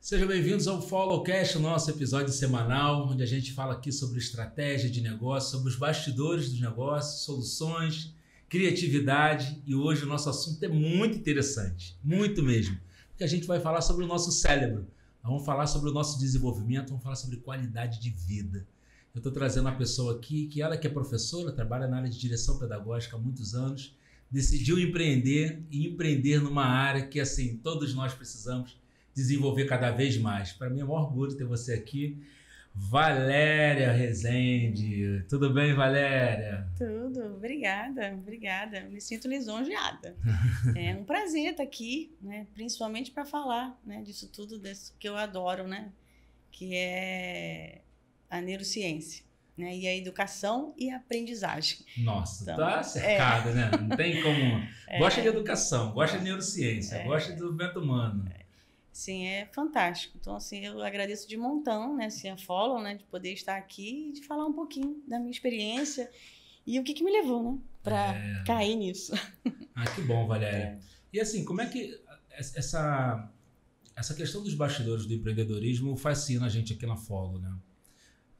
Sejam bem-vindos ao Followcast, o nosso episódio semanal, onde a gente fala aqui sobre estratégia de negócio, sobre os bastidores dos negócios, soluções, criatividade. E hoje o nosso assunto é muito interessante, muito mesmo, porque a gente vai falar sobre o nosso cérebro, vamos falar sobre o nosso desenvolvimento, vamos falar sobre qualidade de vida. Eu estou trazendo uma pessoa aqui que ela que é professora, trabalha na área de direção pedagógica há muitos anos, decidiu empreender e empreender numa área que assim todos nós precisamos desenvolver cada vez mais. Para mim é um orgulho ter você aqui, Valéria Rezende. Tudo bem, Valéria? Tudo, obrigada. Me sinto lisonjeada. É um prazer estar aqui, né? Principalmente para falar, né, disso tudo desse que eu adoro, né? Que é a neurociência, né? E a educação e a aprendizagem. Nossa, então, tá cercada, né? Não tem como. Gosta de educação, gosta de neurociência, gosta de desenvolvimento humano. Sim, é fantástico. Então, assim, eu agradeço de montão, né, assim, a Follow, né, de poder estar aqui e de falar um pouquinho da minha experiência e o que me levou, né, para cair nisso. Ah, que bom, Valéria. E assim, como é que essa questão dos bastidores do empreendedorismo fascina a gente aqui na Follow, né?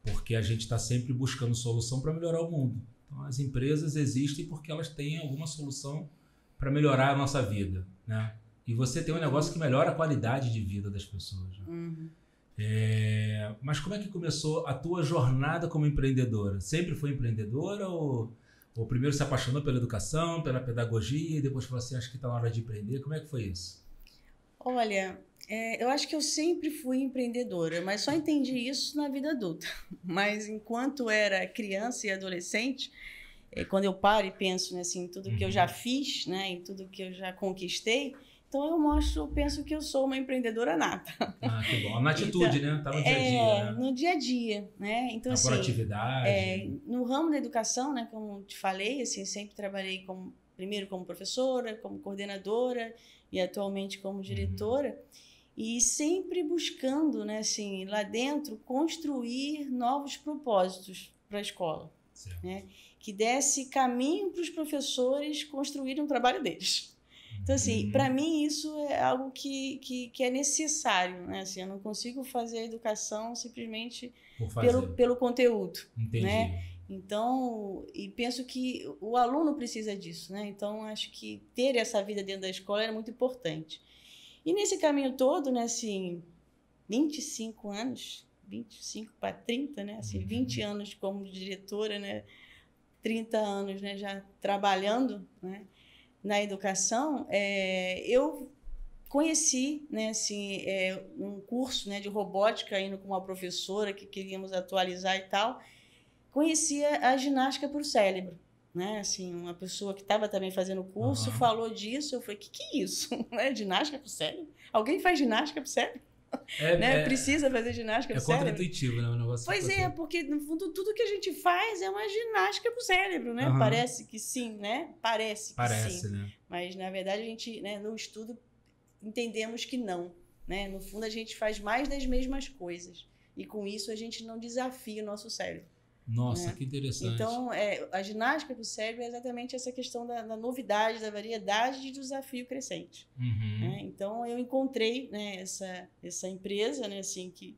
Porque a gente está sempre buscando solução para melhorar o mundo. Então, as empresas existem porque elas têm alguma solução para melhorar a nossa vida, né? E você tem um negócio que melhora a qualidade de vida das pessoas. Né? Uhum. Mas como é que começou a tua jornada como empreendedora? Sempre foi empreendedora ou primeiro se apaixonou pela educação, pela pedagogia e depois falou assim, acho que está na hora de empreender? Como é que foi isso? Olha, eu acho que eu sempre fui empreendedora, mas só entendi isso na vida adulta. Mas enquanto era criança e adolescente, quando eu paro e penso, né, assim, em tudo que eu já fiz, né, em tudo que eu já conquistei, então eu penso que eu sou uma empreendedora nata. Ah, que bom. Na atitude, então, né? Tá no dia a dia, né? No dia a dia, né? Então, assim, proatividade. No ramo da educação, né, como te falei, assim, sempre trabalhei primeiro como professora, como coordenadora e atualmente como diretora. E sempre buscando, né, assim, lá dentro, construir novos propósitos para a escola. Né? Que desse caminho para os professores construírem o trabalho deles. Então, assim, para mim isso é algo que é necessário, né? Assim, eu não consigo fazer a educação simplesmente pelo conteúdo. Entendi. Né? Então, e penso que o aluno precisa disso, né? Então, acho que ter essa vida dentro da escola é muito importante. E nesse caminho todo, né, assim, 25 anos, 25 para 30, né? Assim, 20 anos como diretora, né? 30 anos, né, já trabalhando, né, na educação, eu conheci, né, assim, um curso, né, de robótica, indo com uma professora que queríamos atualizar e tal, conheci a ginástica para o cérebro, né, assim, uma pessoa que estava também fazendo o curso falou disso, eu falei, que é isso? Ginástica para o cérebro? Alguém faz ginástica para o cérebro? Né? Precisa fazer ginástica pro cérebro. É contra-intuitivo, né? O negócio pois porque no fundo tudo que a gente faz é uma ginástica pro cérebro, né? Parece que sim, né? Parece sim. Né? Mas na verdade a gente, né, no estudo entendemos que não, né? No fundo a gente faz mais das mesmas coisas e com isso a gente não desafia o nosso cérebro. Nossa, né? Que interessante. Então, a ginástica para o cérebro é exatamente essa questão da novidade, da variedade de desafio crescente. Né? Então, eu encontrei, né, essa empresa, né, assim, que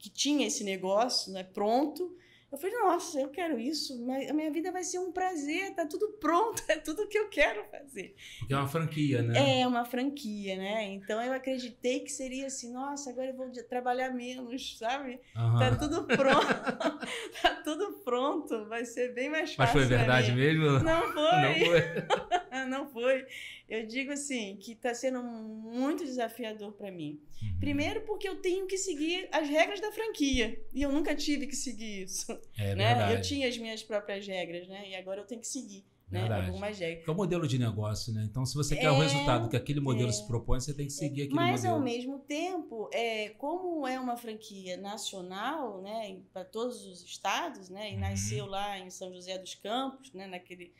tinha esse negócio, né, pronto. Eu falei, nossa, eu quero isso, mas a minha vida vai ser um prazer, tá tudo pronto, é tudo que eu quero fazer. Porque é uma franquia, né? É uma franquia, né? Então eu acreditei que seria assim, nossa, agora eu vou trabalhar menos, sabe? Tá tudo pronto, tá tudo pronto, vai ser bem mais fácil. Mas foi verdade mesmo? Não foi. Não foi. Eu digo assim, que tá sendo muito desafiador para mim. Primeiro porque eu tenho que seguir as regras da franquia, e eu nunca tive que seguir isso. É né? Verdade. Eu tinha as minhas próprias regras, né? E agora eu tenho que seguir, né, algumas regras. É o modelo de negócio, né? Então, se você quer o resultado que aquele modelo se propõe, você tem que seguir aquele modelo. Mas, ao mesmo tempo, como é uma franquia nacional, né, para todos os estados, né, e nasceu lá em São José dos Campos, né, naquele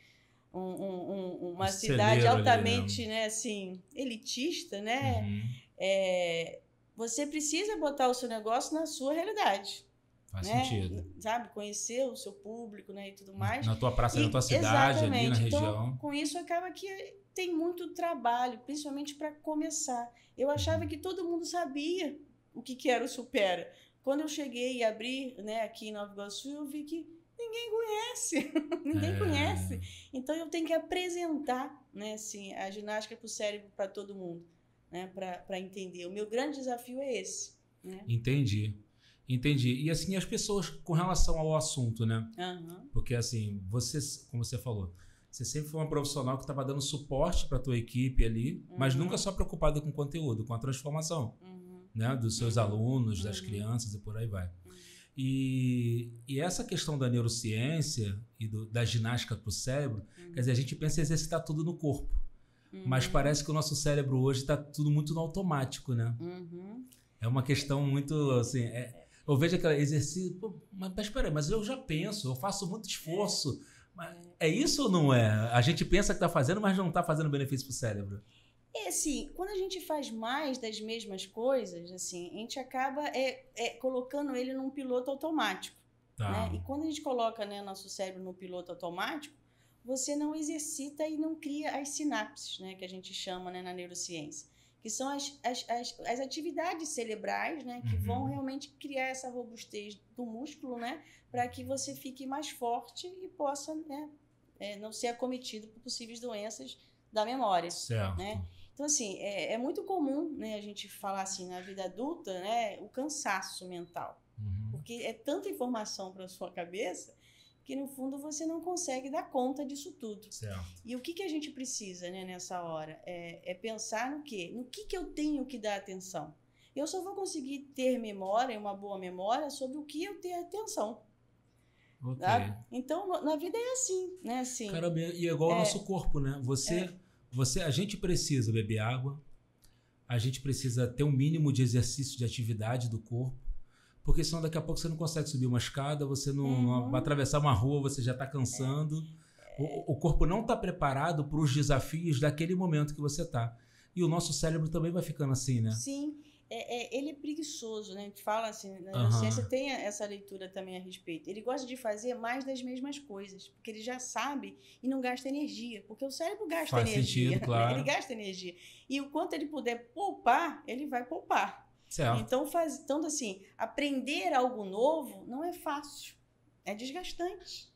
uma cidade altamente, ali, né, assim, elitista, né? Você precisa botar o seu negócio na sua realidade. Faz sentido. Sabe? Conhecer o seu público, né, e tudo mais. Na tua praça, na tua cidade, ali na região. Então, com isso acaba que tem muito trabalho, principalmente para começar. Eu achava que todo mundo sabia o que era o Supera. Quando eu cheguei e abri, né, aqui em Nova Iguaçu, eu vi que ninguém conhece, ninguém conhece. Então eu tenho que apresentar, né, assim, a ginástica para o cérebro para todo mundo, né, para entender. O meu grande desafio é esse. Né? Entendi. E assim, as pessoas com relação ao assunto, né? Uhum. Porque assim, você, como você falou, você sempre foi uma profissional que estava dando suporte para a tua equipe ali, mas nunca só preocupada com o conteúdo, com a transformação, né, dos seus alunos, das crianças e por aí vai. E essa questão da neurociência e da ginástica para o cérebro, quer dizer, a gente pensa em exercitar tudo no corpo, mas parece que o nosso cérebro hoje está tudo muito no automático, né? É uma questão muito assim... eu vejo aquele exercício, pô, mas espera aí, mas eu já penso, eu faço muito esforço. Mas é isso ou não é? A gente pensa que está fazendo, mas não está fazendo benefício para o cérebro. Assim, quando a gente faz mais das mesmas coisas, assim, a gente acaba colocando ele num piloto automático. Tá. Né? E quando a gente coloca, né, nosso cérebro no piloto automático, você não exercita e não cria as sinapses, né, que a gente chama, né, na neurociência, que são as atividades cerebrais, né, que vão realmente criar essa robustez do músculo, né, para que você fique mais forte e possa, né, não ser acometido por possíveis doenças da memória. Certo. Né? Então, assim, é muito comum, né, a gente falar assim, na vida adulta, né, o cansaço mental. Porque é tanta informação para a sua cabeça que, no fundo, você não consegue dar conta disso tudo. Certo. E o que a gente precisa, né, nessa hora? É pensar no quê? No que eu tenho que dar atenção? Eu só vou conseguir ter memória, uma boa memória, sobre o que eu ter atenção. Ok. Tá? Então, na vida é assim, né? Assim, caramba, e é igual ao nosso corpo, né? A gente precisa beber água, a gente precisa ter um mínimo de exercício de atividade do corpo, porque senão daqui a pouco você não consegue subir uma escada, você não vai atravessar uma rua, você já está cansando. O corpo não está preparado para os desafios daquele momento que você está. E o nosso cérebro também vai ficando assim, né? Sim. Ele é preguiçoso, né? A gente fala assim, na neurociência tem essa leitura também a respeito. Ele gosta de fazer mais das mesmas coisas, porque ele já sabe e não gasta energia, porque o cérebro gasta Faz energia. sentido, claro. Ele gasta energia. E o quanto ele puder poupar, ele vai poupar. Certo. Então, assim, aprender algo novo não é fácil, é desgastante,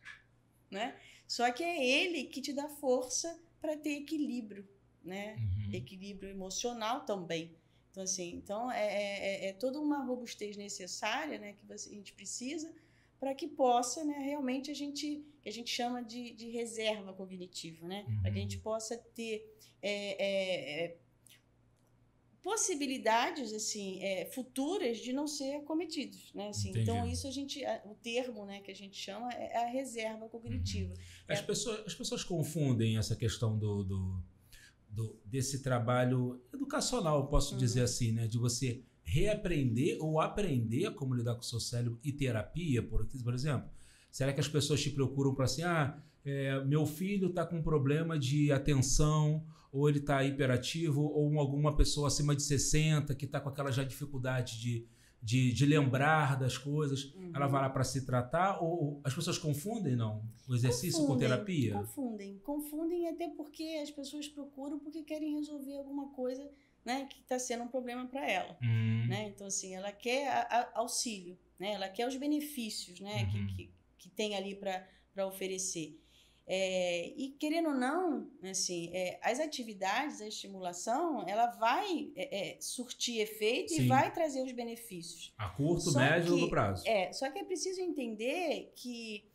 né? Só que é ele que te dá força para ter equilíbrio, né? Equilíbrio emocional também. Então, assim, é toda uma robustez necessária, né, que a gente precisa para que possa, né, realmente que a gente chama de reserva cognitiva, né? Para que a gente possa ter possibilidades assim, futuras de não ser acometidos, né? Assim, então, isso o termo, né, que a gente chama é a reserva cognitiva. As pessoas confundem essa questão desse trabalho educacional, posso dizer assim, né? De você reaprender ou aprender como lidar com o seu cérebro e terapia, por exemplo. Será que as pessoas te procuram para assim, meu filho está com um problema de atenção, ou ele está hiperativo, ou alguma pessoa acima de 60 que está com aquela já dificuldade de lembrar das coisas, ela vai lá para se tratar, ou as pessoas confundem, não? O exercício com terapia? Confundem até porque as pessoas procuram porque querem resolver alguma coisa, né, que está sendo um problema para ela. Né? Então, assim, ela quer auxílio, né? Ela quer os benefícios, né, que tem ali para oferecer. E querendo ou não, assim, as atividades, a estimulação, ela vai surtir efeito e vai trazer os benefícios. A curto, médio ou longo prazo. Só que é preciso entender que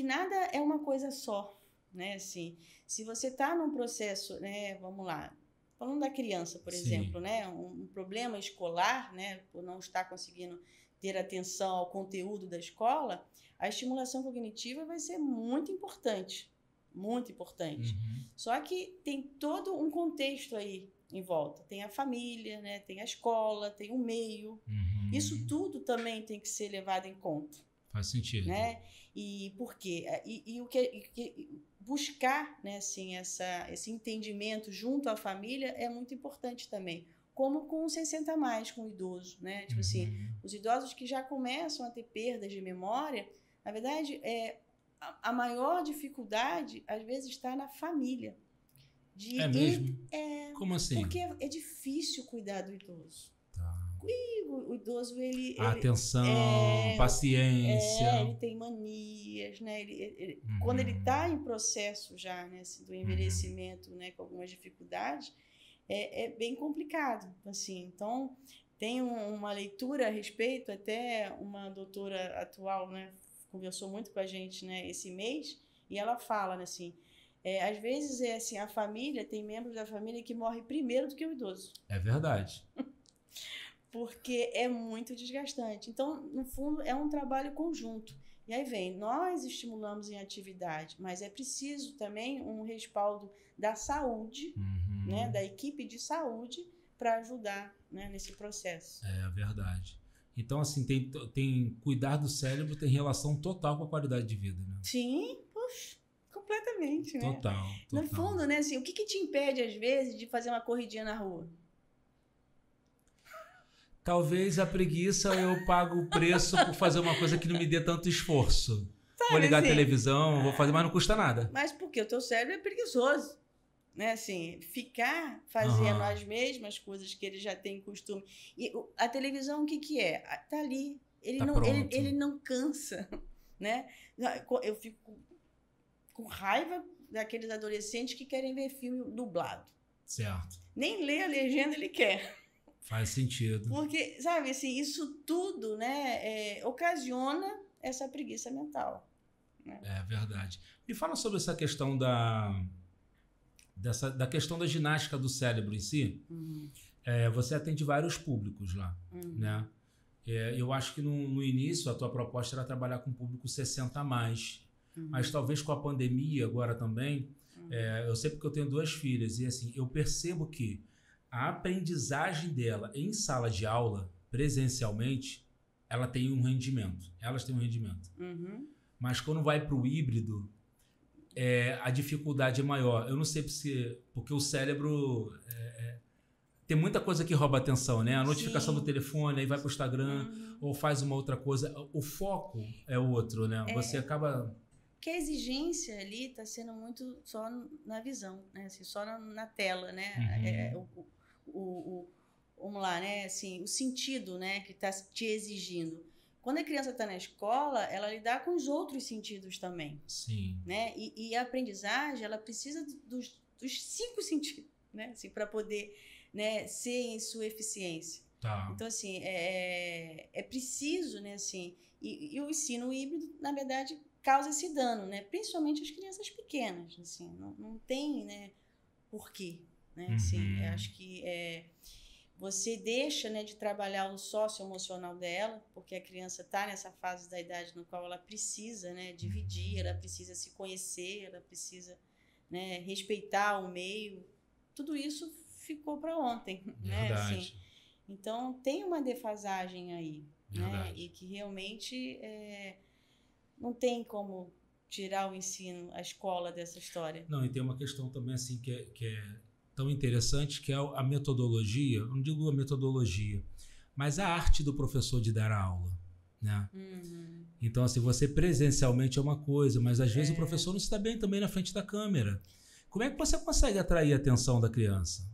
nada é uma coisa só, né? Assim, se você está num processo, né, vamos lá, falando da criança, por exemplo, né, um problema escolar, né, por não estar conseguindo ter atenção ao conteúdo da escola, a estimulação cognitiva vai ser muito importante. Muito importante. Só que tem todo um contexto aí em volta. Tem a família, né? Tem a escola, tem o meio. Isso tudo também tem que ser levado em conta. Faz sentido. Né? E por quê? E o que buscar, né, assim, esse entendimento junto à família é muito importante também. Como com o 60 mais, com o idoso, né? Tipo assim, os idosos que já começam a ter perdas de memória, na verdade, a maior dificuldade, às vezes, está na família. É mesmo? Como assim? Porque é difícil cuidar do idoso. E o idoso, A atenção, paciência. Ele tem manias, né? Quando ele está em processo já, né, assim, do envelhecimento, né, com algumas dificuldades, é bem complicado, assim. Então, tem uma leitura a respeito, até uma doutora atual, né, conversou muito com a gente, né, esse mês, e ela fala, né, assim, às vezes assim, a família, tem membros da família que morrem primeiro do que o idoso. É verdade. Porque é muito desgastante. Então, no fundo, é um trabalho conjunto. E aí vem, nós estimulamos em atividade, mas é preciso também um respaldo da saúde, né, da equipe de saúde, para ajudar, né, nesse processo. É verdade. Então, assim, tem cuidar do cérebro tem relação total com a qualidade de vida, né? Sim, puxa, completamente, né? Total. No fundo, né, assim, o que te impede, às vezes, de fazer uma corridinha na rua? Talvez a preguiça, eu pago o preço por fazer uma coisa que não me dê tanto esforço. Vou ligar a televisão, vou fazer, mas não custa nada. Mas porque o teu cérebro é preguiçoso, né? Assim, ficar fazendo as mesmas coisas que ele já tem costume. E a televisão, o que é? Tá ali. Ele não cansa, né? Eu fico com raiva daqueles adolescentes que querem ver filme dublado. Certo. Nem ler a legenda ele quer. Faz sentido. Porque, sabe, assim, isso tudo, né, ocasiona essa preguiça mental. Né? É verdade. Me fala sobre essa questão da questão da ginástica do cérebro em si. Você atende vários públicos lá, né? Eu acho que no início a tua proposta era trabalhar com o público 60 a mais. Mas talvez com a pandemia agora também, eu sei porque eu tenho 2 filhas e assim, eu percebo que a aprendizagem dela em sala de aula, presencialmente, ela tem um rendimento. Elas têm um rendimento. Mas quando vai para o híbrido, a dificuldade é maior. Eu não sei porque o cérebro... tem muita coisa que rouba a atenção, né? A notificação do telefone, aí vai para o Instagram, ou faz uma outra coisa. O foco é outro, né? Você acaba... Que a exigência ali está sendo muito só na visão, né? Assim, só na tela, né? Vamos lá, né? Assim, o sentido, né, que está te exigindo. Quando a criança está na escola, ela lidar com os outros sentidos também. Sim. Né? E a aprendizagem, ela precisa dos 5 sentidos, né? Assim, para poder, né, ser em sua eficiência. Tá. Então, assim, é preciso, né, assim, e o ensino híbrido, na verdade, causa esse dano, né? Principalmente as crianças pequenas, assim, não tem, né, porquê, né? Assim, eu acho que você deixa, né, de trabalhar o socioemocional dela, porque a criança está nessa fase da idade no qual ela precisa, né, dividir, ela precisa se conhecer, ela precisa, né, respeitar o meio. Tudo isso ficou para ontem, né? Assim, então tem uma defasagem aí, né? E que realmente não tem como tirar o ensino, a escola dessa história. Não, e tem uma questão também assim que é tão interessante, que é a metodologia. Eu não digo a metodologia, mas a arte do professor de dar aula, né? Então, assim, você presencialmente é uma coisa, mas às vezes o professor não se dá bem também na frente da câmera. Como é que você consegue atrair a atenção da criança?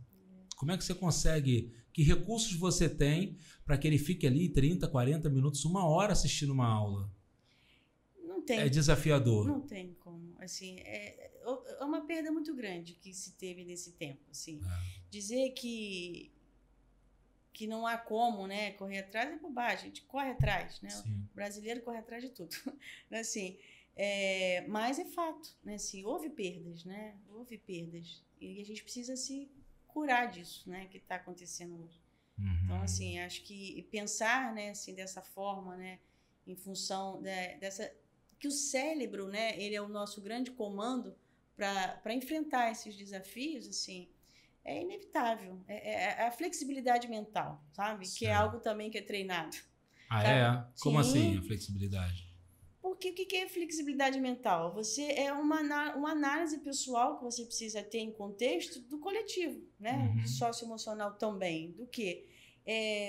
Como é que você consegue... Que recursos você tem para que ele fique ali 30, 40 minutos, 1 hora assistindo uma aula? Não tem. É desafiador. Não tem como. Assim, é uma perda muito grande que se teve nesse tempo. Assim. Dizer que não há como, né, correr atrás é bobagem. A gente corre atrás, né? O brasileiro corre atrás de tudo. Assim, mas é fato, né? Assim, houve perdas, né? Houve perdas. E a gente precisa se curar disso, né, que está acontecendo hoje. Então, assim, acho que pensar, né, assim, dessa forma, né, em função dessa... Que o cérebro, né, ele é o nosso grande comando para enfrentar esses desafios, assim, é inevitável. É a flexibilidade mental, sabe? Certo. Que é algo também que é treinado. Ah, Como assim a flexibilidade? Porque o que é flexibilidade mental? É uma análise pessoal que você precisa ter em contexto do coletivo, né? Socioemocional também. Do que?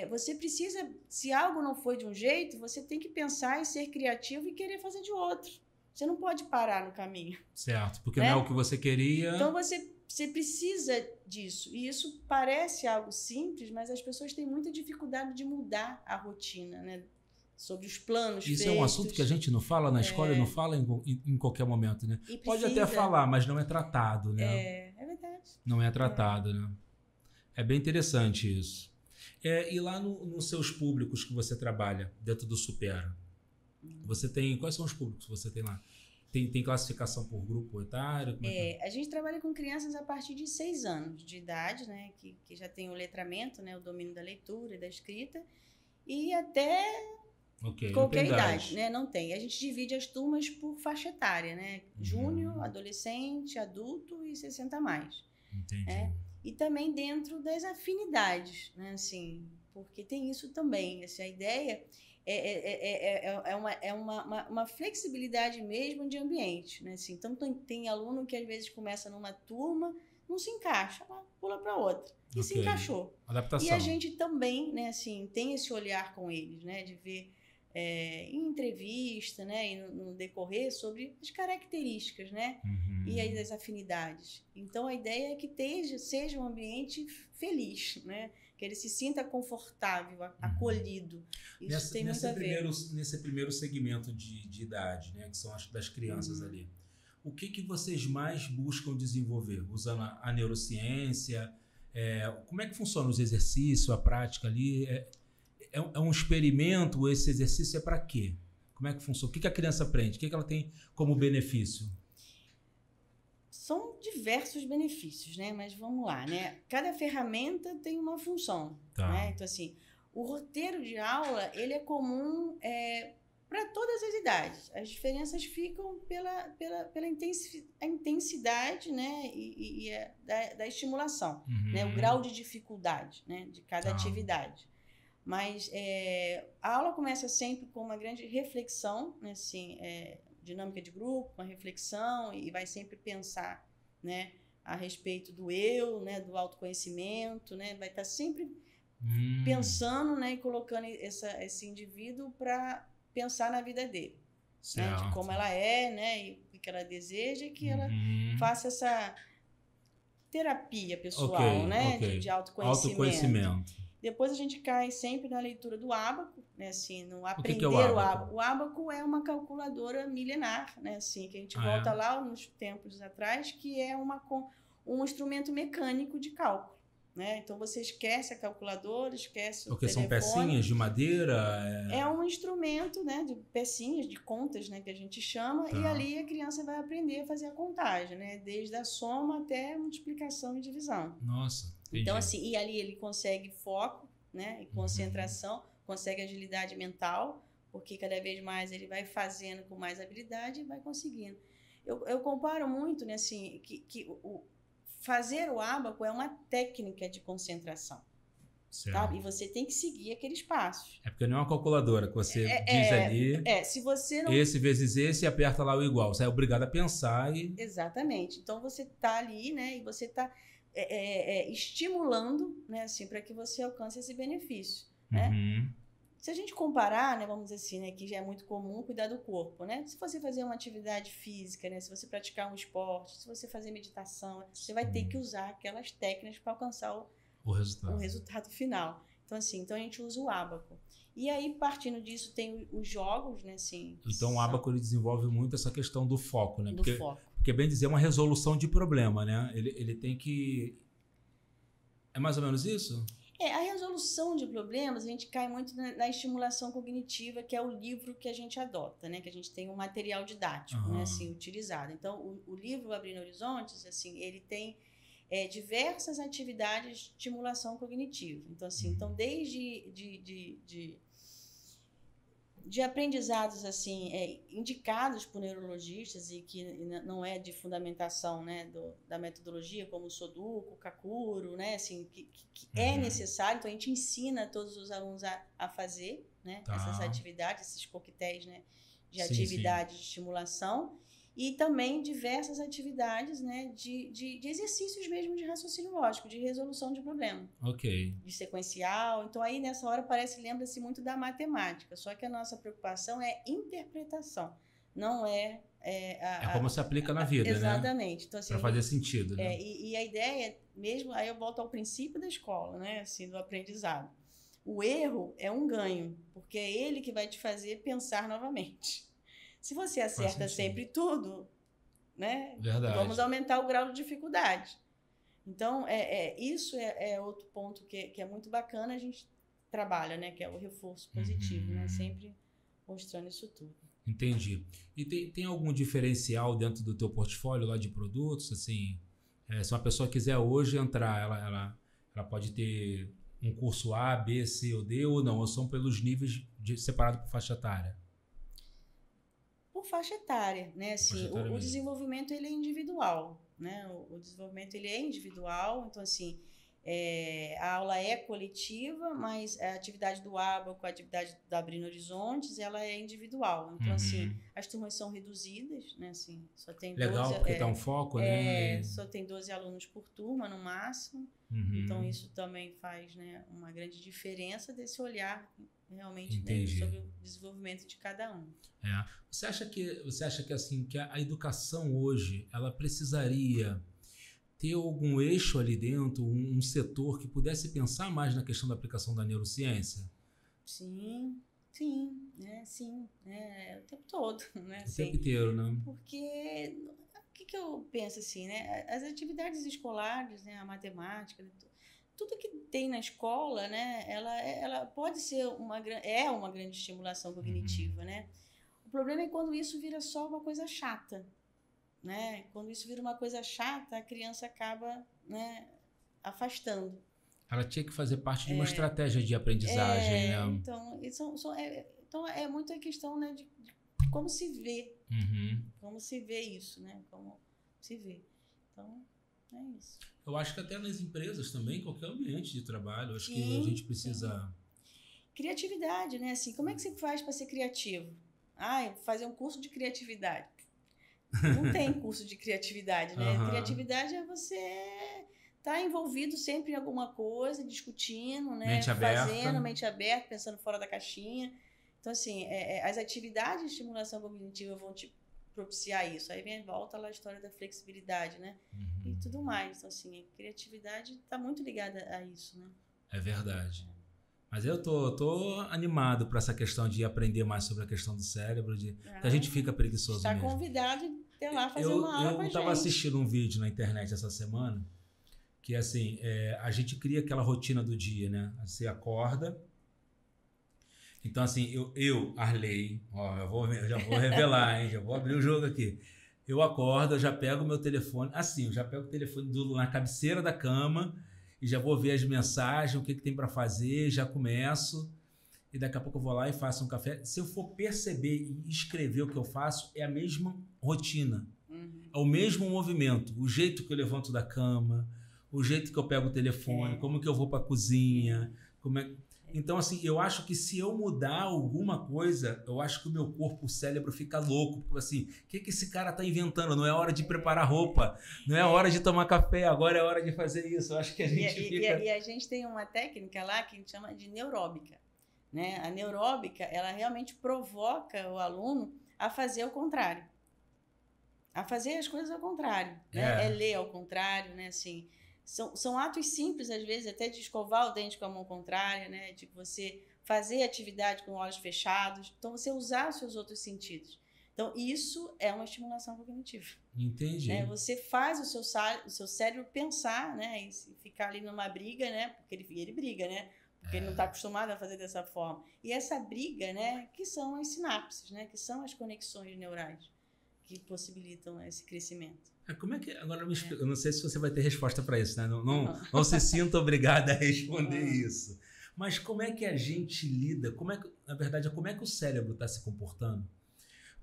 Você precisa, se algo não foi de um jeito, você tem que pensar e ser criativo e querer fazer de outro. Você não pode parar no caminho. Certo, porque né? não é o que você queria. Então você precisa disso. E isso parece algo simples, mas as pessoas têm muita dificuldade de mudar a rotina, né? Sobre os planos Isso feitos. é um assunto que a gente não fala na escola, não fala em qualquer momento, né? E Pode precisa. até falar, mas não é tratado, né? É verdade. Não é tratado, né? É bem interessante isso. E lá nos seus públicos que você trabalha, dentro do Supera, você tem... Quais são os públicos que você tem lá? Tem classificação por grupo etário? Como é que A gente trabalha com crianças a partir de 6 anos de idade, né? Que já tem o letramento, né? O domínio da leitura e da escrita. E até... qualquer idade, né? Não tem. A gente divide as turmas por faixa etária, né? Júnior, adolescente, adulto e 60 a mais. Entendi. E também dentro das afinidades, né? Assim, porque tem isso também. Assim, a ideia é uma flexibilidade mesmo de ambiente, né? Assim, então tem aluno que às vezes começa numa turma, não se encaixa, pula para outra. E se encaixou. Adaptação. E a gente também, né, assim, tem esse olhar com eles, né? De ver em entrevista, né, e no decorrer sobre as características, né, e as afinidades. Então a ideia é que seja um ambiente feliz, né, que ele se sinta confortável, acolhido. Isso tem muito a ver. Nesse primeiro segmento de idade, né, que são as das crianças ali, o que vocês mais buscam desenvolver? Usando a neurociência, como é que funciona os exercícios, a prática ali? É um experimento? Esse exercício é para quê? Como é que funciona? O que a criança aprende? O que ela tem como benefício? São diversos benefícios, né? Mas vamos lá, né? Cada ferramenta tem uma função, né? Então, assim, o roteiro de aula, ele é comum para todas as idades. As diferenças ficam pela intensidade, né? e da estimulação, né? O grau de dificuldade, né? De cada atividade. Mas a aula começa sempre com uma grande reflexão, né, assim, dinâmica de grupo, uma reflexão, e vai sempre pensar, né, a respeito do eu, né, do autoconhecimento, né, vai estar sempre pensando, né, e colocando esse indivíduo para pensar na vida dele, né, de como ela é, né, e o que ela deseja, e que ela faça essa terapia pessoal, né, de autoconhecimento. Depois a gente cai sempre na leitura do ábaco, né, assim, no aprender o ábaco. O ábaco é uma calculadora milenar, né, assim, que a gente volta lá nos tempos atrás, que é um instrumento mecânico de cálculo, né? Então você esquece a calculadora, esquece o telefone. São pecinhas de madeira? É um instrumento, né, de pecinhas, de contas, né, que a gente chama, e ali a criança vai aprender a fazer a contagem, né, desde a soma até a multiplicação e divisão. Nossa. Entendi. Então, assim, e ali ele consegue foco, né, e concentração, consegue agilidade mental, porque cada vez mais ele vai fazendo com mais habilidade e vai conseguindo. Eu comparo muito, né, assim, que fazer o ábaco é uma técnica de concentração. Sabe? E você tem que seguir aqueles passos. É porque não é uma calculadora que você diz ali. Se você não... Esse vezes esse e aperta lá o igual. Você é obrigado a pensar e... Exatamente. Então você está ali, né? E você está estimulando, né? Assim, para que você alcance esse benefício, né? Se a gente comparar, né? Vamos dizer assim, né? Que já é muito comum cuidar do corpo, né? Se você fazer uma atividade física, né? Se você praticar um esporte, se você fazer meditação, você vai ter que usar aquelas técnicas para alcançar o resultado final. Então, assim, a gente usa o ábaco. E aí, partindo disso, tem os jogos, né? Assim, então, o ábaco ele desenvolve muito essa questão do foco, né? Foco. Porque, bem dizer, é uma resolução de problema, né? Ele tem que... É mais ou menos isso? A resolução de problemas, a gente cai muito na estimulação cognitiva, que é o livro que a gente adota, né? Que a gente tem um material didático, né? Assim, utilizado. Então, o livro Abrindo Horizontes, assim, ele tem... diversas atividades de estimulação cognitiva. Então, assim, desde de aprendizados assim, indicados por neurologistas e que não é de fundamentação, né, da metodologia, como o Sudoku, o Kakuro, né, assim, que é necessário. Então, a gente ensina todos os alunos a fazer, né, essas atividades, esses coquetéis, né, de atividade de estimulação. E também diversas atividades, né, de exercícios mesmo de raciocínio lógico, de resolução de problema. De sequencial. Então, aí nessa hora lembra-se muito da matemática. Só que a nossa preocupação é interpretação, não é É como se aplica na vida, exatamente. Né? Então, assim, para fazer sentido, né? E a ideia, mesmo, aí eu volto ao princípio da escola, né? Assim, do aprendizado. O erro é um ganho, porque é ele que vai te fazer pensar novamente. Se você acerta sempre tudo, né? Verdade. Vamos aumentar o grau de dificuldade. Então, isso é outro ponto que é muito bacana, a gente trabalha, né? Que é o reforço positivo, né? Sempre mostrando isso tudo. Entendi. E tem algum diferencial dentro do teu portfólio lá de produtos? Assim, se uma pessoa quiser hoje entrar, ela pode ter um curso A, B, C ou D, ou não? Ou são pelos níveis separado por faixa etária? Por faixa etária, né? Assim, o desenvolvimento ele é individual, né? O desenvolvimento ele é individual, então assim, a aula é coletiva, mas a atividade do Abaco, a atividade da Abrindo Horizontes, ela é individual. Então assim, as turmas são reduzidas, né? Assim, só tem 12, legal, porque tá um foco, né? Só tem 12 alunos por turma no máximo. Então isso também faz, né, uma grande diferença desse olhar realmente, né, sobre o desenvolvimento de cada um. Você acha que assim que a educação hoje ela precisaria ter algum eixo ali dentro, um setor que pudesse pensar mais na questão da aplicação da neurociência? Sim, né? Sim, o tempo todo, né? O tempo inteiro, né? Porque o que eu penso assim, né? As atividades escolares, né? A matemática, tudo que tem na escola, né? Ela pode ser uma grande estimulação cognitiva, né? O problema é quando isso vira só uma coisa chata, né? Quando isso vira uma coisa chata, a criança acaba, né, afastando. Ela tinha que fazer parte de uma estratégia de aprendizagem, né? Então é muito a questão, né, de como se vê, como se vê isso, né? Como se vê. Então é isso. Eu acho que até nas empresas também, qualquer ambiente de trabalho, acho que a gente precisa... Criatividade, né? Assim, como é que você faz para ser criativo? Fazer um curso de criatividade. Não tem curso de criatividade, né? Criatividade é você estar envolvido sempre em alguma coisa, discutindo, né? Mente aberta, pensando fora da caixinha. Então, assim, as atividades de estimulação cognitiva vão te propiciar isso. Aí volta lá a história da flexibilidade, né? E tudo mais. Então, assim, a criatividade está muito ligada a isso, né? É verdade. Mas eu tô animado para essa questão de aprender mais sobre a questão do cérebro, a gente fica preguiçoso mesmo. Está convidado a ir lá fazer uma aula com a gente. Eu estava assistindo um vídeo na internet essa semana, que assim, a gente cria aquela rotina do dia, né? Você acorda. Então assim, eu Arley, eu já vou revelar, hein? Já vou abrir o jogo aqui. Eu acordo, eu já pego o meu telefone, assim, eu já pego o telefone na cabeceira da cama, e já vou ver as mensagens, o que tem para fazer, já começo, e daqui a pouco eu vou lá e faço um café. Se eu for perceber e escrever o que eu faço, é a mesma rotina, é o mesmo movimento, o jeito que eu levanto da cama, o jeito que eu pego o telefone, como que eu vou para a cozinha, Então, assim, eu acho que se eu mudar alguma coisa, eu acho que o meu corpo, o cérebro fica louco. Porque, assim, o que esse cara tá inventando? Não é hora de preparar roupa, não é hora de tomar café, agora é hora de fazer isso. Eu acho que a gente fica... E a gente tem uma técnica lá que a gente chama de neuróbica, né? A neuróbica, ela realmente provoca o aluno a fazer o contrário. A fazer as coisas ao contrário, né? É ler ao contrário, né? Assim... São atos simples, às vezes, até de escovar o dente com a mão contrária, né? De você fazer atividade com olhos fechados. Então, você usar os seus outros sentidos. Então, isso é uma estimulação cognitiva. Entendi. Né? Você faz o seu cérebro pensar, né? E ficar ali numa briga, né? Porque ele briga, né? Porque ele não está acostumado a fazer dessa forma. E essa briga, né? Que são as sinapses, né? Que são as conexões neurais que possibilitam esse crescimento. Como é que... Agora, eu não sei se você vai ter resposta para isso, né? Não se sinta obrigada a responder isso. Mas como é que a gente lida? Na verdade, como é que o cérebro está se comportando?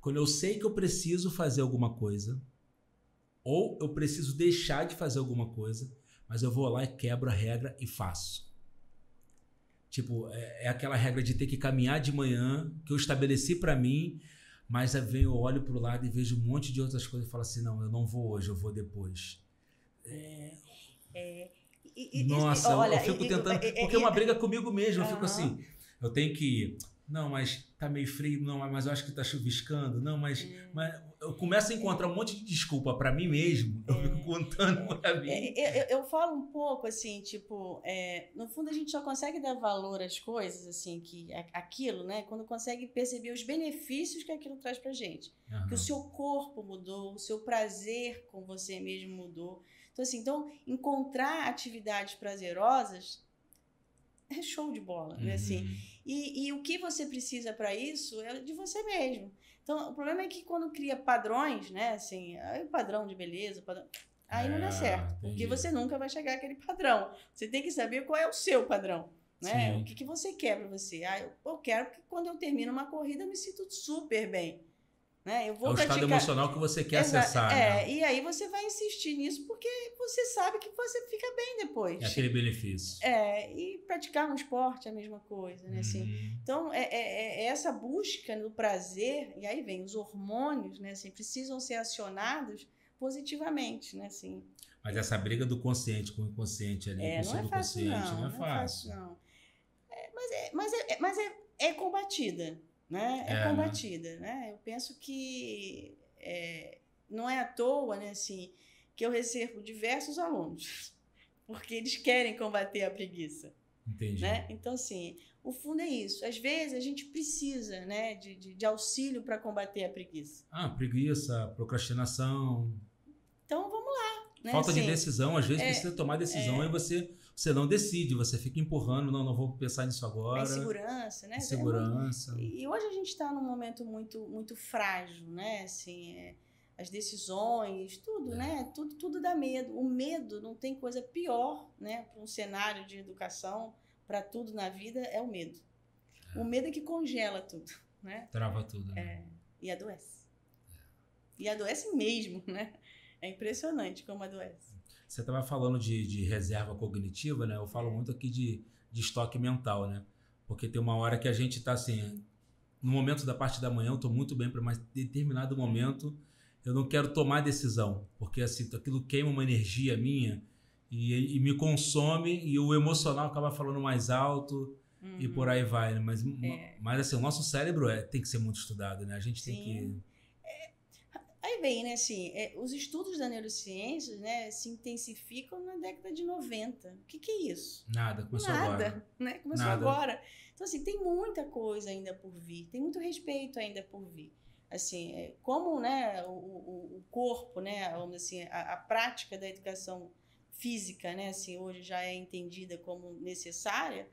Quando eu sei que eu preciso fazer alguma coisa, ou eu preciso deixar de fazer alguma coisa, mas eu vou lá e quebro a regra e faço. Tipo, é aquela regra de ter que caminhar de manhã, que eu estabeleci para mim, mas aí eu olho para o lado e vejo um monte de outras coisas e falo assim, não, eu não vou hoje, eu vou depois. Nossa, olha, eu fico tentando... Porque é uma briga comigo mesmo, eu fico assim, eu tenho que Não, mas tá meio frio. Não, mas eu acho que tá chuviscando. Não, mas eu começo a encontrar um monte de desculpa para mim mesmo. Eu fico contando para mim. Eu falo um pouco assim, tipo, no fundo a gente só consegue dar valor às coisas, assim, que aquilo, né? Quando consegue perceber os benefícios que aquilo traz pra gente. Que o seu corpo mudou, o seu prazer com você mesmo mudou. Então, assim, encontrar atividades prazerosas é show de bola, né? Assim, e o que você precisa para isso é de você mesmo. Então, o problema é que quando cria padrões, né? Assim, padrão de beleza, aí não dá certo, porque você nunca vai chegar àquele padrão. Você tem que saber qual é o seu padrão, né? Sim. O que você quer para você? Eu quero que quando eu termino uma corrida eu me sinto super bem. Né? Eu vou estado emocional que você quer acessar. Né? E aí você vai insistir nisso porque você sabe que você fica bem depois. É aquele benefício. E praticar um esporte é a mesma coisa, né? Assim, então, essa busca do prazer, e aí vem os hormônios, né? Assim, precisam ser acionados positivamente, né? Assim, mas essa briga do consciente com o inconsciente ali, com o subconsciente, não é fácil. Não. Mas é combatida. Né? É combatida, né? Eu penso que não é à toa, né, assim, que eu recebo diversos alunos, porque eles querem combater a preguiça. Entendi. Né? Então, assim, o fundo é isso. Às vezes a gente precisa, né, de auxílio para combater a preguiça. Preguiça, procrastinação. Então, vamos lá. Né? Falta de decisão, às vezes precisa tomar decisão e você não decide, você fica empurrando, não vou pensar nisso agora. É insegurança, né? Insegurança. E hoje a gente está num momento muito, muito frágil, né? Assim, as decisões, tudo, né? Tudo dá medo. O medo, não tem coisa pior, né? Para um cenário de educação, para tudo na vida, é o medo. O medo é que congela tudo, né? Trava tudo, né? E adoece. E adoece mesmo, né? É impressionante como adoece. Você estava falando de reserva cognitiva, né? Eu falo muito aqui de estoque mental, né? Porque tem uma hora que a gente está assim, no momento da parte da manhã eu estou muito bem, mas em determinado momento eu não quero tomar decisão, porque assim, aquilo queima uma energia minha e me consome e o emocional acaba falando mais alto e por aí vai, né? Mas assim, o nosso cérebro tem que ser muito estudado, né? A gente tem que... Aí vem, né, assim, os estudos da neurociência, né, se intensificam na década de 90. O que é isso? Nada, começou agora. Né? Começou agora. Então, assim, tem muita coisa ainda por vir, tem muito respeito ainda por vir. Assim, como, né, o corpo, né, vamos dizer assim, a prática da educação física, né, assim, hoje já é entendida como necessária,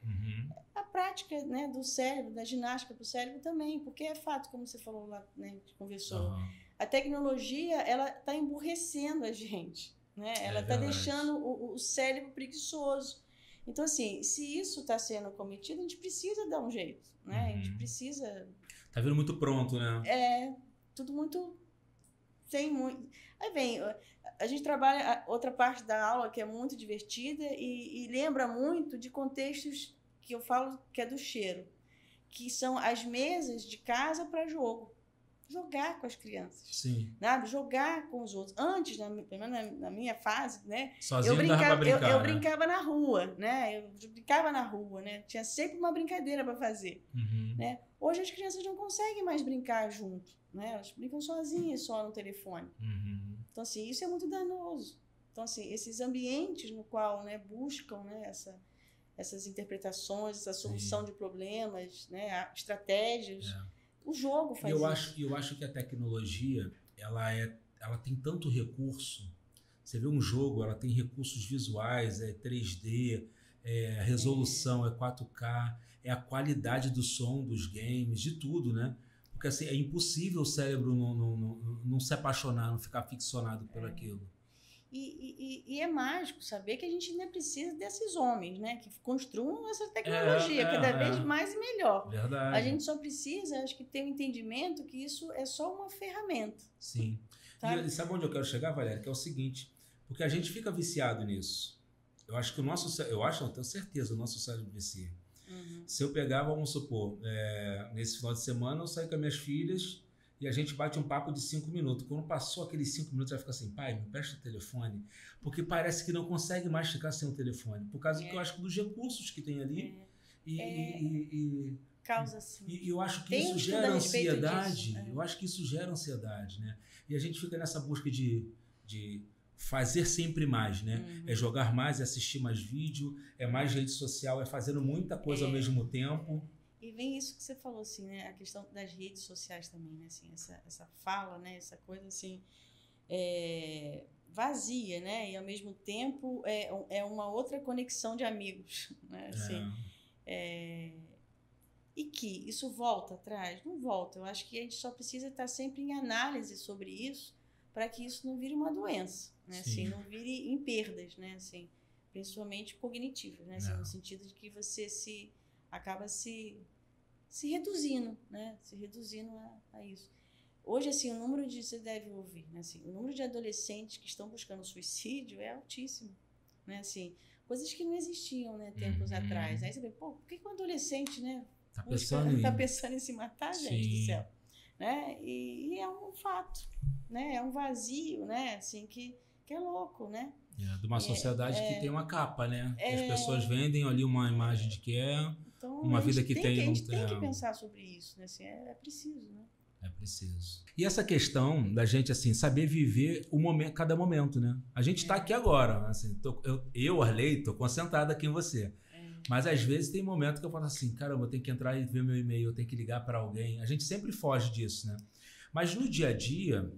a prática, né, do cérebro, da ginástica para o cérebro também, porque é fato, como você falou lá, né, a gente conversou, a tecnologia, ela está emburrecendo a gente, né? Ela está deixando o cérebro preguiçoso. Então, assim, se isso está sendo cometido, a gente precisa dar um jeito, né? A gente precisa... Tá vindo muito pronto, né? Tudo muito... Tem muito... Aí vem, a gente trabalha outra parte da aula que é muito divertida e lembra muito de contextos que eu falo que é do cheiro, que são as mesas de casa para jogo. Jogar com as crianças. Sim. Sabe? Jogar com os outros. Antes, pelo menos na minha fase, né? Sozinho não dava pra brincar, eu brincava na rua, né? Eu brincava na rua, né? Tinha sempre uma brincadeira para fazer. Né? Hoje as crianças não conseguem mais brincar junto, né? Elas brincam sozinhas só no telefone. Então, assim, isso é muito danoso. Então, assim, esses ambientes no qual, né, buscam, né, essas interpretações, essa solução de problemas, né, estratégias... O jogo faz isso. Eu acho que a tecnologia, ela tem tanto recurso. Você vê um jogo, ela tem recursos visuais, 3D, a resolução é 4K, é a qualidade do som dos games, de tudo, né? Porque assim, é impossível o cérebro não se apaixonar, não ficar ficcionado por aquilo. E é mágico saber que a gente ainda precisa desses homens, né? Que construam essa tecnologia cada vez mais e melhor. Verdade. A gente só precisa, acho que, ter um entendimento que isso é só uma ferramenta. Sim. E sabe onde eu quero chegar, Valéria? Que é o seguinte, porque a gente fica viciado nisso. Eu acho que eu tenho certeza, o nosso cérebro vicia. Se eu pegar, vamos supor, nesse final de semana eu saio com as minhas filhas e a gente bate um papo de 5 minutos. Quando passou aqueles 5 minutos, ela fica assim, pai, me presta o telefone. Porque parece que não consegue mais ficar sem o telefone. Por causa que eu acho que dos recursos que tem ali. causa assim. E eu acho que Tem isso um estudo gera a respeito ansiedade. disso. Eu acho que isso gera ansiedade, né? E a gente fica nessa busca de fazer sempre mais, né? É jogar mais, é assistir mais vídeo, é mais rede social, é fazendo muita coisa ao mesmo tempo. E vem isso que você falou, assim, né? A questão das redes sociais também, né? Assim, essa fala, né? Essa coisa, assim, vazia, né? E, ao mesmo tempo, é uma outra conexão de amigos, né? Assim, e que isso volta atrás? Não volta. Eu acho que a gente só precisa estar sempre em análise sobre isso para que isso não vire uma doença, né? Assim, não vire em perdas, né? Assim, principalmente cognitivas, né? Assim, no sentido de que você acaba se reduzindo, né? Se reduzindo a isso. Hoje, assim, o número você deve ouvir, né? Assim, o número de adolescentes que estão buscando suicídio é altíssimo, né? Assim, coisas que não existiam, né? Tempos atrás. Aí você vê, pô, por que um adolescente, né? Tá pensando em se matar, gente do céu? Né? E é um fato, né? É um vazio, né? Assim, que é louco, né? De uma sociedade que tem uma capa, né? Que as pessoas vendem ali uma imagem de que então, uma vida que tem. A gente tem que pensar sobre isso, né? Assim, é preciso, né? É preciso. E essa questão da gente, assim, saber viver cada momento, né? A gente está aqui agora, assim, eu, Arley, tô concentrada aqui em você. Mas às vezes tem momento que eu falo assim, caramba, eu tenho que entrar e ver meu e-mail, eu tenho que ligar para alguém. A gente sempre foge disso, né? Mas no dia a dia,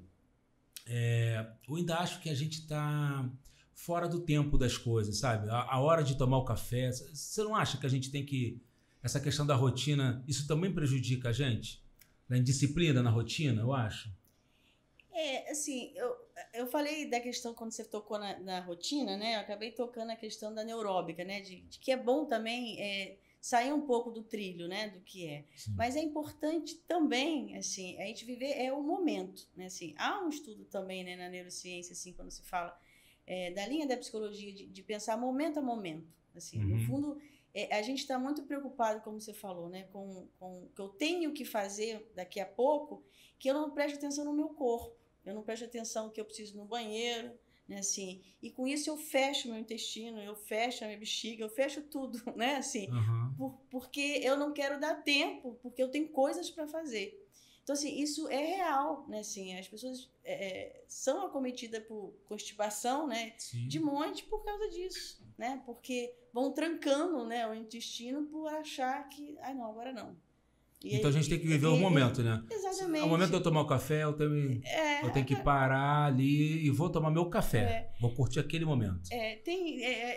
eu ainda acho que a gente está fora do tempo das coisas, sabe? A hora de tomar o café. Você não acha que a gente tem que... Essa questão da rotina, isso também prejudica a gente? Da indisciplina na rotina, eu acho? Assim, eu falei da questão quando você tocou na rotina, né? Eu acabei tocando a questão da neuróbica, né? De que é bom também sair um pouco do trilho, né? Do que é. Sim. Mas é importante também, assim, a gente viver o momento, né? Assim, há um estudo também, né, na neurociência, assim, quando se fala da linha da psicologia de pensar momento a momento. Assim, no fundo, a gente está muito preocupado, como você falou, né? Com o que eu tenho que fazer daqui a pouco, que eu não presto atenção no meu corpo. Eu não presto atenção que eu preciso ir no banheiro, né, assim, e com isso eu fecho meu intestino, eu fecho a minha bexiga, eu fecho tudo, né, assim, porque eu não quero dar tempo, porque eu tenho coisas para fazer. Então, assim, isso é real, né, assim, as pessoas são acometidas por constipação, né, de monte por causa disso, né, porque vão trancando, né, o intestino por achar que, não, agora não. Então a gente tem que viver o momento, né? Exatamente. No momento de eu tomar o café, eu tenho que parar ali e vou tomar meu café. Vou curtir aquele momento.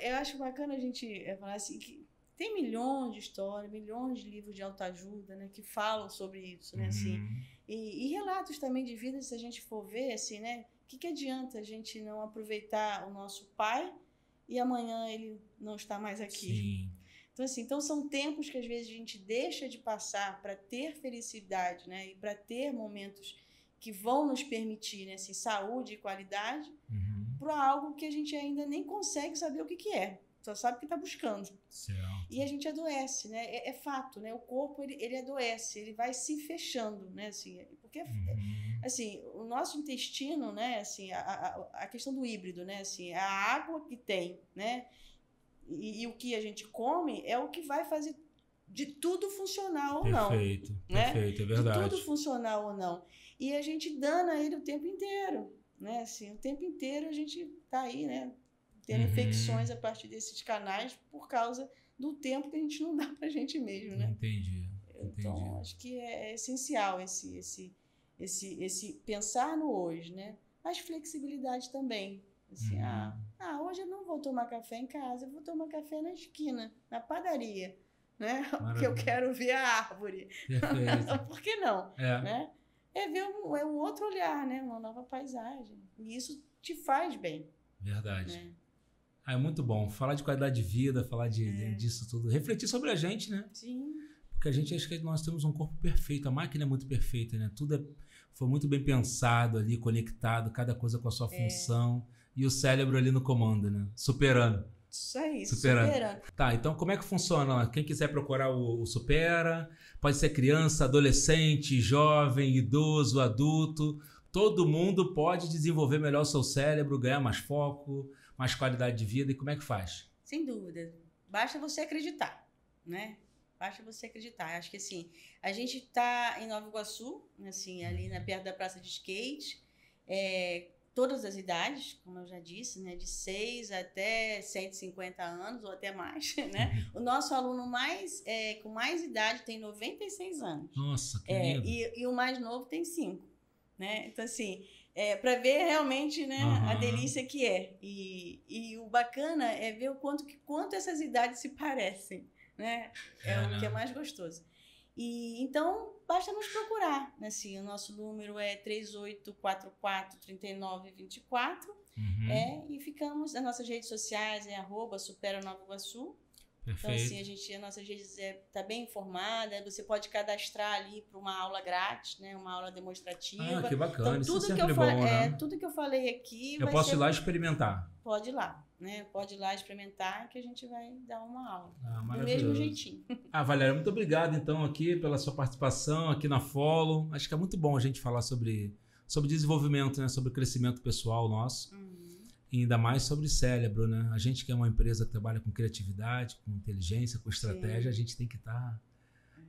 Eu acho bacana a gente falar assim, que tem milhões de histórias, milhões de livros de autoajuda, né, que falam sobre isso, né, assim. E relatos também de vida, se a gente for ver, assim, né, o que adianta a gente não aproveitar o nosso pai e amanhã ele não está mais aqui? Sim. Então, assim, são tempos que às vezes a gente deixa de passar para ter felicidade, né? E para ter momentos que vão nos permitir, né? Assim, saúde e qualidade, para algo que a gente ainda nem consegue saber o que é. Só sabe o que está buscando. Certo. E a gente adoece, né? É fato, né? O corpo, ele adoece, ele vai se fechando, né? Assim, porque, assim, o nosso intestino, né? Assim, a questão do híbrido, né? Assim, a água que tem, né? E o que a gente come é o que vai fazer de tudo funcionar ou não. Perfeito, né? Perfeito, é verdade. De tudo funcionar ou não. E a gente dana ele o tempo inteiro, né? Assim, o tempo inteiro a gente tá aí, né? Tendo infecções a partir desses canais por causa do tempo que a gente não dá pra gente mesmo, né? Entendi. Então, acho que é essencial esse pensar no hoje, né? Mas flexibilidade também. Assim, hoje eu não vou tomar café em casa, eu vou tomar café na esquina, na padaria, né? Porque eu quero ver a árvore. Por que não? Né? Ver um outro olhar, né? Uma nova paisagem. E isso te faz bem. Verdade. Né? É muito bom. Falar de qualidade de vida, falar disso tudo. Refletir sobre a gente, né? Sim. Porque a gente acha que nós temos um corpo perfeito, a máquina é muito perfeita, né? Tudo foi muito bem pensado ali, conectado, cada coisa com a sua função. E o cérebro ali no comando, né? Superando. Isso aí, superando. Tá, então como é que funciona? Quem quiser procurar o Supera, pode ser criança, adolescente, jovem, idoso, adulto. Todo mundo pode desenvolver melhor o seu cérebro, ganhar mais foco, mais qualidade de vida. E como é que faz? Sem dúvida. Basta você acreditar, né? Basta você acreditar. Acho que assim, a gente está em Nova Iguaçu, assim, ali perto da praça de skate, todas as idades, como eu já disse, né, de 6 até 150 anos ou até mais, né? O nosso aluno com mais idade tem 96 anos. Nossa, que lindo. E o mais novo tem 5, né? Então, assim, para ver realmente, né, a delícia que é. E o bacana é ver o quanto essas idades se parecem, né? O que é mais gostoso. E então basta nos procurar, né? Assim, o nosso número é 3844-3924, e ficamos nas nossas redes sociais, @SuperaNovaIguaçu. Perfeito. Então, assim, a nossa rede está bem informada, você pode cadastrar ali para uma aula grátis, né? Uma aula demonstrativa. Que bacana, então, isso é sempre bom, né? Tudo que eu falei aqui... Eu posso ir lá experimentar? Pode ir lá, né? Pode ir lá experimentar que a gente vai dar uma aula. Do Maravilhoso. mesmo jeitinho. Valéria, muito obrigado, então, aqui pela sua participação aqui na Follow. Acho que é muito bom a gente falar sobre desenvolvimento, né? Sobre crescimento pessoal nosso. E ainda mais sobre cérebro, né? A gente que é uma empresa que trabalha com criatividade, com inteligência, com estratégia, a gente tem que estar...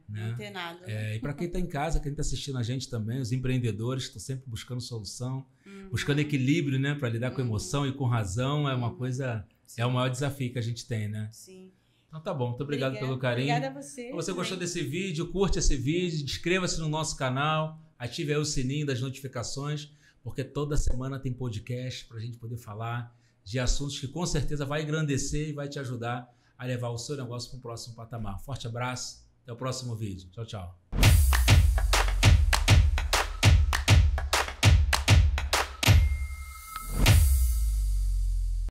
né? Antenado, né? E para quem está em casa, quem está assistindo a gente também, os empreendedores que estão sempre buscando solução, buscando equilíbrio, né? Para lidar com emoção e com razão, é uma coisa... É o maior desafio que a gente tem, né? Sim. Então tá bom, muito obrigado pelo carinho. Obrigada a você. Se você gostou desse vídeo, curte esse vídeo, inscreva-se no nosso canal, ative aí o sininho das notificações, porque toda semana tem podcast para a gente poder falar de assuntos que com certeza vai engrandecer e vai te ajudar a levar o seu negócio para o próximo patamar. Forte abraço, até o próximo vídeo. Tchau, tchau.